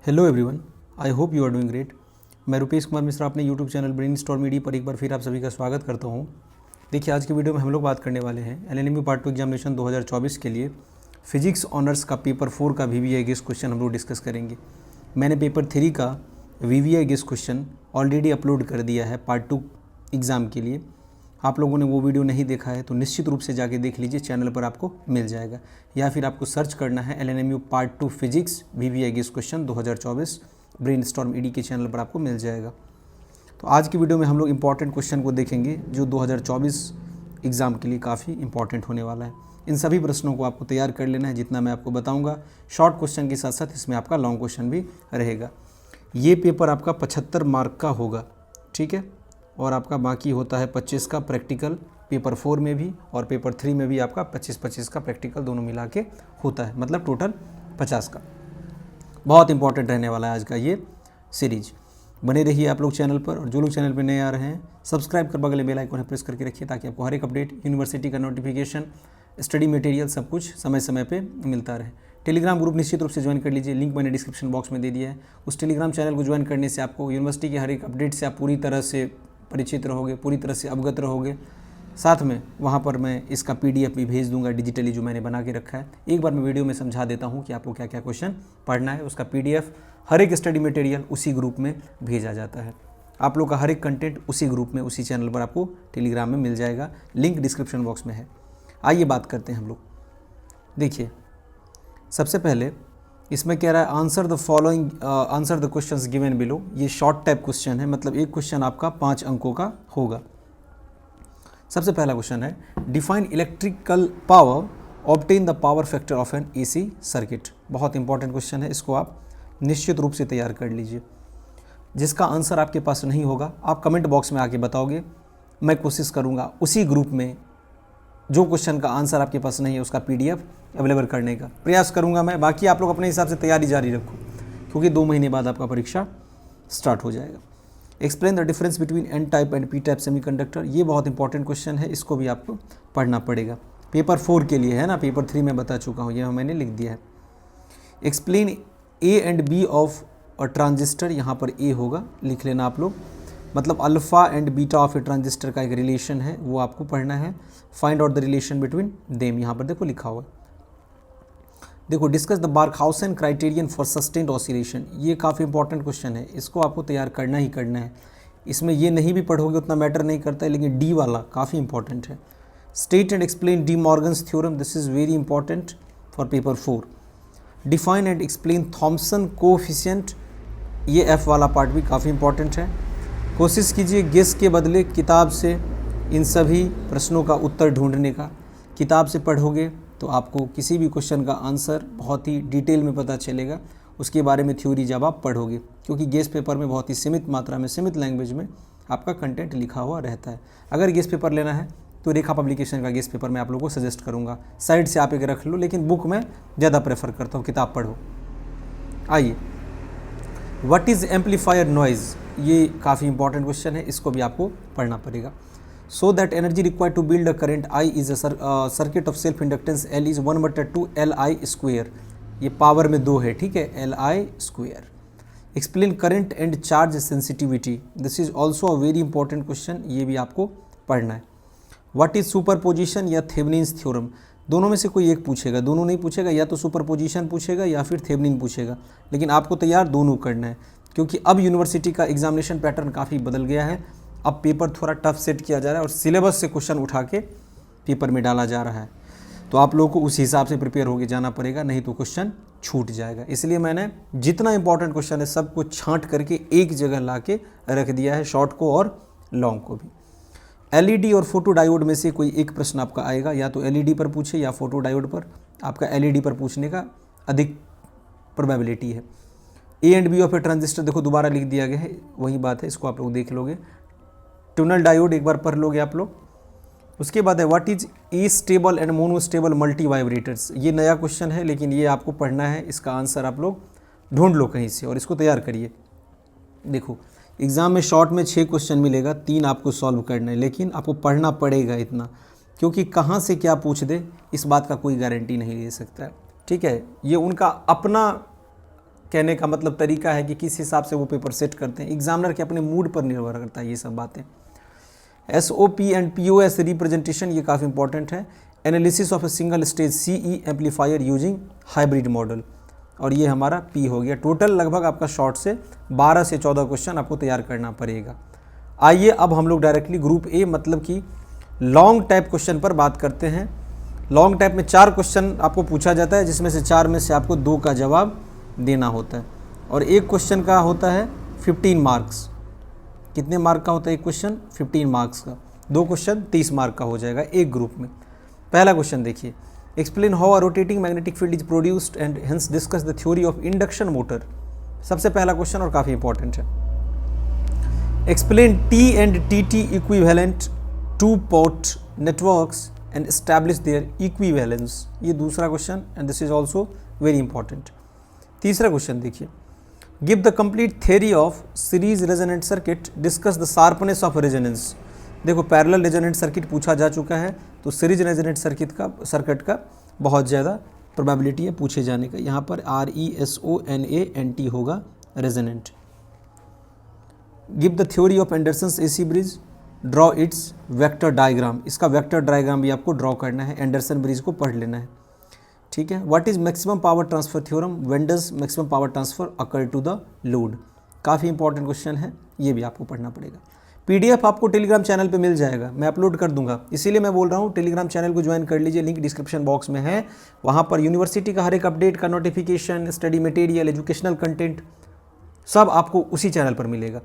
Hello everyone, I hope you are doing great. मैं रुपेश कुमार मिश्रा अपने YouTube channel brainstorm media पर एक बार फिर आप सभी का स्वागत करता हूं। देखिए, आज की वीडियो में हम लोग बात करने वाले हैं एलएनएमयू पार्ट 2 एग्जामिनेशन 2024 के लिए फिजिक्स ऑनर्स का पेपर 4 का वीवीआई गेस क्वेश्चन हम लोग डिस्कस करेंगे। मैंने पेपर 3 का VVI guess question already upload कर दिया है पार्ट 2 एग्ज़ाम के लिए। आप लोगों ने वो वीडियो नहीं देखा है तो निश्चित रूप से जाके देख लीजिए, चैनल पर आपको मिल जाएगा, या फिर आपको सर्च करना है LNMU part 2 physics VVI guess question 2024 brainstorm ED के चैनल पर आपको मिल जाएगा। तो आज की वीडियो में हम लोग इंपॉर्टेंट क्वेश्चन को देखेंगे जो 2024 एग्ज़ाम के लिए काफ़ी इंपॉर्टेंट होने वाला है। इन सभी प्रश्नों को आपको तैयार कर लेना है, जितना मैं आपको बताऊँगा। शॉर्ट क्वेश्चन के साथ साथ इसमें आपका लॉन्ग क्वेश्चन भी रहेगा। ये पेपर आपका 75 मार्क का होगा, ठीक है, और आपका बाकी होता है 25 का प्रैक्टिकल पेपर 4 में भी, और पेपर 3 में भी आपका 25-25 का प्रैक्टिकल दोनों मिला के होता है, मतलब टोटल 50 का। बहुत इंपॉर्टेंट रहने वाला है आज का ये सीरीज। बने रहिए आप लोग चैनल पर, और जो लोग चैनल पर नए आ रहे हैं सब्सक्राइब कर बगल में बेल आइकन प्रेस करके रखिए, ताकि आपको हर एक अपडेट, यूनिवर्सिटी का नोटिफिकेशन, स्टडी मटेरियल सब कुछ समय समय पे मिलता रहे। टेलीग्राम ग्रुप निश्चित रूप से ज्वाइन कर लीजिए, लिंक मैंने डिस्क्रिप्शन बॉक्स में दे दिया है। उस टेलीग्राम चैनल को ज्वाइन करने से आपको यूनिवर्सिटी के हर एक अपडेट से आप पूरी तरह से परिचित रहोगे, पूरी तरह से अवगत रहोगे। साथ में वहाँ पर मैं इसका पीडीएफ भी भेज दूंगा डिजिटली, जो मैंने बना के रखा है। एक बार मैं वीडियो में समझा देता हूँ कि आपको क्या क्या क्वेश्चन पढ़ना है। उसका पीडीएफ, हर एक स्टडी मटेरियल उसी ग्रुप में भेजा जाता है। आप लोग का हर एक कंटेंट उसी ग्रुप में, उसी चैनल पर आपको टेलीग्राम में मिल जाएगा, लिंक डिस्क्रिप्शन बॉक्स में है। आइए बात करते हैं हम लोग। देखिए, सबसे पहले इसमें कह रहा है answer the following, answer the questions given below. ये शॉर्ट टाइप क्वेश्चन है, मतलब एक क्वेश्चन आपका 5 अंकों का होगा। सबसे पहला क्वेश्चन है define electrical power, obtain the power factor of N AC circuit. बहुत इंपॉर्टेंट क्वेश्चन है, इसको आप निश्चित रूप से तैयार कर लीजिए। जिसका आंसर आपके पास नहीं होगा आप कमेंट बॉक्स में आके बताओगे, मैं कोशिश करूँगा उसी ग्रुप में जो क्वेश्चन का आंसर आपके पास नहीं है उसका पीडीएफ अवेलेबल करने का प्रयास करूंगा मैं। बाकी आप लोग अपने हिसाब से तैयारी जारी रखो, क्योंकि 2 महीने बाद आपका परीक्षा स्टार्ट हो जाएगा। Explain the difference between N type and P type semiconductor. ये बहुत इंपॉर्टेंट क्वेश्चन है, इसको भी आपको पढ़ना पड़ेगा। पेपर 4 के लिए है ना, पेपर 3 में बता चुका हूँ, यह मैंने लिख दिया है। Explain A and B of a transistor. यहाँ पर ए होगा, लिख लेना आप लोग, मतलब alpha and beta of a transistor का एक रिलेशन है, वो आपको पढ़ना है। Find out the relation between them, यहाँ पर देखो लिखा हुआ है। देखो, discuss the Barkhausen criterion for sustained oscillation. ये काफ़ी इंपॉर्टेंट क्वेश्चन है, इसको आपको तैयार करना ही करना है। इसमें ये नहीं भी पढ़ोगे उतना मैटर नहीं करता है, लेकिन डी वाला काफ़ी इंपॉर्टेंट है। State and explain De Morgan's theorem, this is very important for paper 4। Define and explain Thomson coefficient, ये एफ वाला पार्ट भी काफ़ी इंपॉर्टेंट है। कोशिश कीजिए गेस के बदले किताब से इन सभी प्रश्नों का उत्तर ढूंढने का। किताब से पढ़ोगे तो आपको किसी भी क्वेश्चन का आंसर बहुत ही डिटेल में पता चलेगा, उसके बारे में थ्योरी जब आप पढ़ोगे, क्योंकि गेस पेपर में बहुत ही सीमित मात्रा में, सीमित लैंग्वेज में आपका कंटेंट लिखा हुआ रहता है। अगर गेस पेपर लेना है तो रेखा पब्लिकेशन का गेस पेपर मैं आप लोगों को सजेस्ट करूँगा। साइड से आप एक रख लो, लेकिन बुक में ज़्यादा प्रेफर करता हूँ, किताब पढ़ो। आइए, व्हाट इज़ एम्पलीफायर नॉइज़। ये काफ़ी इंपॉर्टेंट क्वेश्चन है, इसको भी आपको पढ़ना पड़ेगा। So that energy required to build a current I is a circuit of self inductance L is 1/2 Li²। ये पावर में 2 है, ठीक है, Li²। Explain current and charge sensitivity, this is also a very important question, ये भी आपको पढ़ना है। व्हाट इज सुपरपोजिशन या थेवेनिन्स थ्योरम। दोनों में से कोई एक पूछेगा, दोनों नहीं पूछेगा, या तो सुपरपोजिशन पूछेगा या फिर थेवेनिन पूछेगा, लेकिन आपको तैयार दोनों करना है, क्योंकि अब यूनिवर्सिटी का एग्जामिनेशन पैटर्न काफ़ी बदल गया है। अब पेपर थोड़ा टफ सेट किया जा रहा है और सिलेबस से क्वेश्चन उठा के पेपर में डाला जा रहा है, तो आप लोगों को उस हिसाब से प्रिपेयर होके जाना पड़ेगा, नहीं तो क्वेश्चन छूट जाएगा। इसलिए मैंने जितना इंपॉर्टेंट क्वेश्चन है सबको छांट करके एक जगह ला के रख दिया है, शॉर्ट को और लॉन्ग को भी। एलईडी और फोटो डायोड में से कोई एक प्रश्न आपका आएगा, या तो एलईडी पर पूछे या फोटो डायोड पर। आपका एलईडी पर पूछने का अधिक प्रोबेबिलिटी है। A and B of a transistor, देखो दोबारा लिख दिया गया है, वही बात है, इसको आप लोग देख लोगे। ट्यूनल डायोड एक बार पढ़ लोगे आप लोग। उसके बाद है what is a stable and monostable multi vibrators. ये नया क्वेश्चन है, लेकिन ये आपको पढ़ना है, इसका आंसर आप लोग ढूंढ लो कहीं से और इसको तैयार करिए। देखो, एग्ज़ाम में शॉर्ट में 6 क्वेश्चन मिलेगा, 3 आपको सॉल्व करना है, लेकिन आपको पढ़ना पड़ेगा इतना, क्योंकि कहाँ से क्या पूछ दे इस बात का कोई गारंटी नहीं ले सकता है, ठीक है। ये उनका अपना कहने का मतलब तरीका है कि किस हिसाब से वो पेपर सेट करते हैं, एग्जामिनर के अपने मूड पर निर्भर करता है ये सब बातें। SOP एंड POS रिप्रेजेंटेशन ये काफ़ी इंपॉर्टेंट है। Analysis of a single stage CE amplifier using hybrid model, और ये हमारा P हो गया। टोटल लगभग आपका शॉर्ट से 12 से 14 क्वेश्चन आपको तैयार करना पड़ेगा। आइए अब हम लोग डायरेक्टली ग्रुप A मतलब कि लॉन्ग टाइप क्वेश्चन पर बात करते हैं। लॉन्ग टाइप में 4 क्वेश्चन आपको पूछा जाता है, जिसमें से 4 में से आपको 2 का जवाब देना होता है, और एक क्वेश्चन का होता है 15 मार्क्स। कितने मार्क का होता है एक क्वेश्चन? 15 मार्क्स का। 2 क्वेश्चन 30 मार्क का हो जाएगा एक ग्रुप में। पहला क्वेश्चन देखिए, explain how a rotating magnetic field is produced and hence discuss the theory of induction motor. सबसे पहला क्वेश्चन और काफ़ी इंपॉर्टेंट है। Explain T and TT equivalent two port networks and establish there equivalence. ये दूसरा question and this is also very important. तीसरा question देखिए, give the complete theory of series resonant circuit, discuss the sharpness of resonance. देखो parallel resonant circuit पूछा जा चुका है, तो सीरीज रेजोनेंट सर्किट का बहुत ज़्यादा प्रोबेबिलिटी है पूछे जाने का। यहाँ पर RESONANT होगा resonant. Give the theory of Anderson's AC bridge, draw its vector diagram. इसका वेक्टर डायग्राम भी आपको ड्रॉ करना है, एंडरसन ब्रिज को पढ़ लेना है, ठीक है। What is maximum power transfer theorem, when does maximum power transfer occur to the load. काफ़ी इंपॉर्टेंट क्वेश्चन है, ये भी आपको पढ़ना पड़ेगा। PDF आपको टेलीग्राम चैनल पे मिल जाएगा, मैं अपलोड कर दूंगा, इसीलिए मैं बोल रहा हूँ टेलीग्राम चैनल को ज्वाइन कर लीजिए, लिंक डिस्क्रिप्शन बॉक्स में है। वहाँ पर यूनिवर्सिटी का हर एक अपडेट का notification, study material, educational content सब आपको उसी चैनल पर मिलेगा,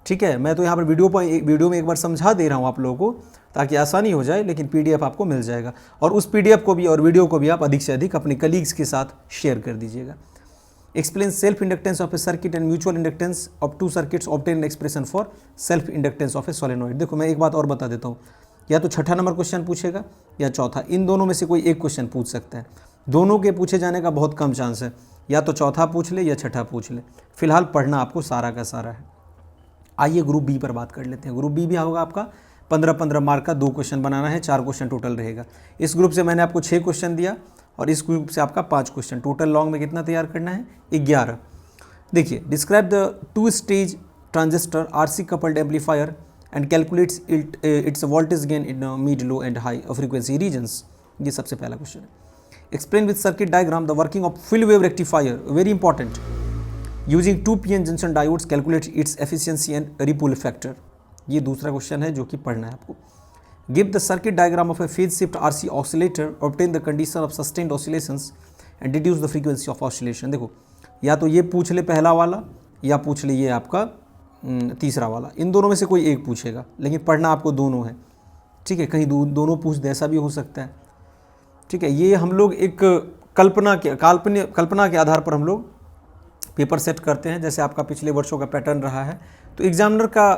ठीक है। मैं तो यहाँ पर वीडियो में एक बार समझा दे रहा हूँ आप लोगों को ताकि आसानी हो जाए, लेकिन PDF आपको मिल जाएगा, और उस PDF को भी और वीडियो को भी आप अधिक से अधिक अपने कलीग्स के साथ शेयर कर दीजिएगा। Explain self inductance of A circuit and mutual inductance of 2 circuits, obtain expression for self inductance of A solenoid. देखो मैं एक बात और बता देता हूँ, या तो छठा नंबर क्वेश्चन पूछेगा या चौथा, इन दोनों में से कोई एक क्वेश्चन पूछ सकता है। दोनों के पूछे जाने का बहुत कम चांस है, या तो चौथा पूछ ले या छठा पूछ ले। फिलहाल पढ़ना आपको सारा का सारा है। आइए ग्रुप B पर बात कर लेते हैं। ग्रुप B भी होगा आपका 15-15 मार्क का, 2 क्वेश्चन बनाना है, 4 क्वेश्चन टोटल रहेगा। इस ग्रुप से मैंने आपको 6 क्वेश्चन दिया और इस ग्रुप से आपका 5 क्वेश्चन। टोटल लॉन्ग में कितना तैयार करना है? 11। देखिए, describe the 2 stage transistor RC coupled amplifier and calculates its voltage gain in mid, low and high frequency regions. ये सबसे पहला क्वेश्चन है। Explain with circuit diagram the working of full wave rectifier, very important. Using 2 PN junction diodes, calculate its efficiency and ripple factor. ये दूसरा question है जो कि पढ़ना है आपको। Give the circuit diagram of a phase shift RC oscillator, obtain the condition of sustained oscillations and deduce the frequency of oscillation. देखो, या तो ये पूछ ले पहला वाला या पूछ ले ये आपका तीसरा वाला, इन दोनों में से कोई एक पूछेगा, लेकिन पढ़ना आपको दोनों है, ठीक है। कहीं दोनों पूछ दे, ऐसा भी हो सकता है, ठीक है। ये हम लोग एक कल्पना के आधार पर हम लोग पेपर सेट करते हैं, जैसे आपका पिछले वर्षों का पैटर्न रहा है। तो एग्जामिनर का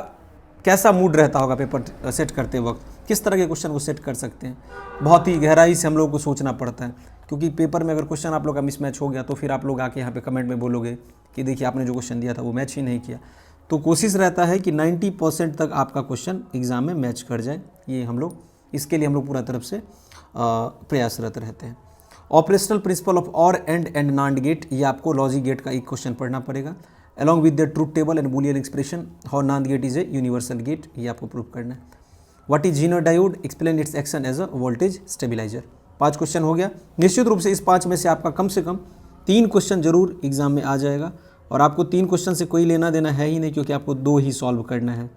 कैसा मूड रहता होगा पेपर सेट करते वक्त, किस तरह के क्वेश्चन को सेट कर सकते हैं, बहुत ही गहराई से हम लोग को सोचना पड़ता है, क्योंकि पेपर में अगर क्वेश्चन आप लोग का मिसमैच हो गया तो फिर आप लोग आके यहाँ पे कमेंट में बोलोगे कि देखिए आपने जो क्वेश्चन दिया था वो मैच ही नहीं किया। तो कोशिश रहता है कि 90% तक आपका क्वेश्चन एग्ज़ाम में मैच कर जाए। ये हम लोग, इसके लिए हम लोग पूरा तरफ से प्रयासरत रहते हैं। Operational principle of OR AND NAND gate, ये आपको लॉजिक गेट का एक क्वेश्चन पढ़ना पड़ेगा। Along with the truth table and Boolean expression how NAND gate is a universal gate, ये आपको प्रूव करना है। What is Zener diode, explain its action as a voltage stabiliser. 5 question हो गया। निश्चित रूप से इस 5 में से आपका कम से कम 3 क्वेश्चन जरूर एग्जाम में आ जाएगा, और आपको 3 क्वेश्चन से कोई लेना देना है ही नहीं, क्योंकि आपको 2 ही सॉल्व करना है।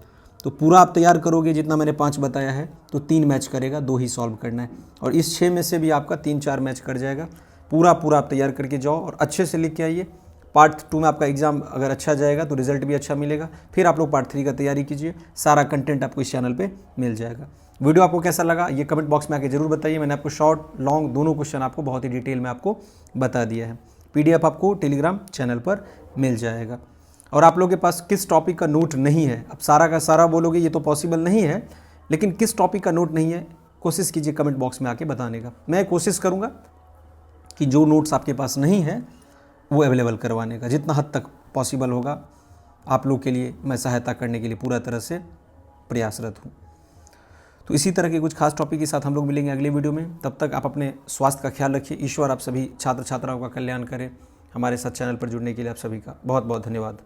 तो पूरा आप तैयार करोगे, जितना मैंने 5 बताया है तो 3 मैच करेगा, 2 ही सॉल्व करना है, और इस 6 में से भी आपका 3-4 मैच कर जाएगा। पूरा आप तैयार करके जाओ और अच्छे से लिख के आइए। पार्ट 2 में आपका एग्जाम अगर अच्छा जाएगा तो रिजल्ट भी अच्छा मिलेगा। फिर आप लोग पार्ट 3 का तैयारी कीजिए, सारा कंटेंट आपको इस चैनल पे मिल जाएगा। वीडियो आपको कैसा लगा ये कमेंट बॉक्स में आके जरूर बताइए। मैंने आपको शॉर्ट लॉन्ग दोनों क्वेश्चन आपको बहुत ही डिटेल में आपको बता दिया है। PDF आपको टेलीग्राम चैनल पर मिल जाएगा। और आप लोगों के पास किस टॉपिक का नोट नहीं है, अब सारा का सारा बोलोगे ये तो पॉसिबल नहीं है, लेकिन किस टॉपिक का नोट नहीं है कोशिश कीजिए कमेंट बॉक्स में आके बताने का। मैं कोशिश करूँगा कि जो नोट्स आपके पास नहीं है वो अवेलेबल करवाने का, जितना हद तक पॉसिबल होगा आप लोग के लिए मैं सहायता करने के लिए पूरा तरह से प्रयासरत हूँ। तो इसी तरह के कुछ खास टॉपिक के साथ हम लोग मिलेंगे अगले वीडियो में। तब तक आप अपने स्वास्थ्य का ख्याल रखिए। ईश्वर आप सभी छात्र छात्राओं का कल्याण करे। हमारे साथ चैनल पर जुड़ने के लिए आप सभी का बहुत बहुत धन्यवाद।